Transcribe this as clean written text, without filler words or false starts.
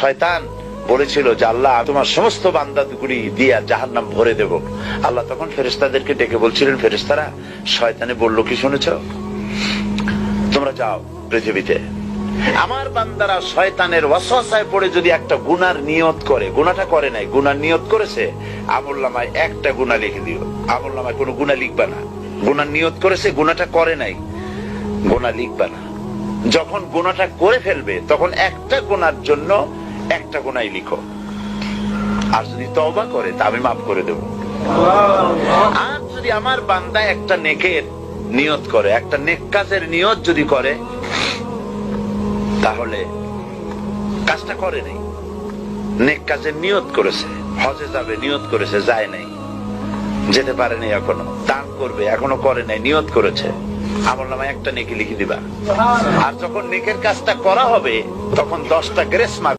শয়তান বলেছিল যে আল্লাহ তোমার সমস্ত বান্দাগুলি দিয়া জাহান্নাম ভরে দেব। আল্লাহ তখন ফেরেশতাদেরকে ডেকে বলছিলেন, ফেরেশতারা শয়তানে বলল কি শুনেছ? তোমরা যাও পৃথিবীতে, আমার বান্দারা শয়তানের ওয়াসওয়াসায় পড়ে যদি একটা গুনার নিয়ত করে, গুনাহটা করে নাই, গুনার নিয়ত করেছে, আমলনামায় একটা গুনাহ লিখে দিও। আমলনামায় কোনো গুনাহ লিখবা না। গুনার নিয়ত করেছে, গুনাহটা করে নাই, গুনাহ লিখবা না। যখন গুনাহটা করে ফেলবে তখন একটা গুনার জন্য একটা গুনাহই লিখো, আর যদি তওবা করে তা আমি মাফ করে দেব। আর যদি আমার বান্দা একটা নেকের নিয়ত করে, একটা নেক কাজের নিয়ত যদি করে, তাহলে কাজটা করে নাই, নেক কাজের নিয়ত করেছে, হজে যাবে নিয়ত করেছে, যায় নাই, যেতে পারে নাই, এখনো দান করবে এখনো করে নাই, নিয়ত করেছে, আমলনামায় একটা নেকি লিখে দিবা। আর যখন নেকের কাজটা করা হবে তখন 10টা গ্রেস মার্ক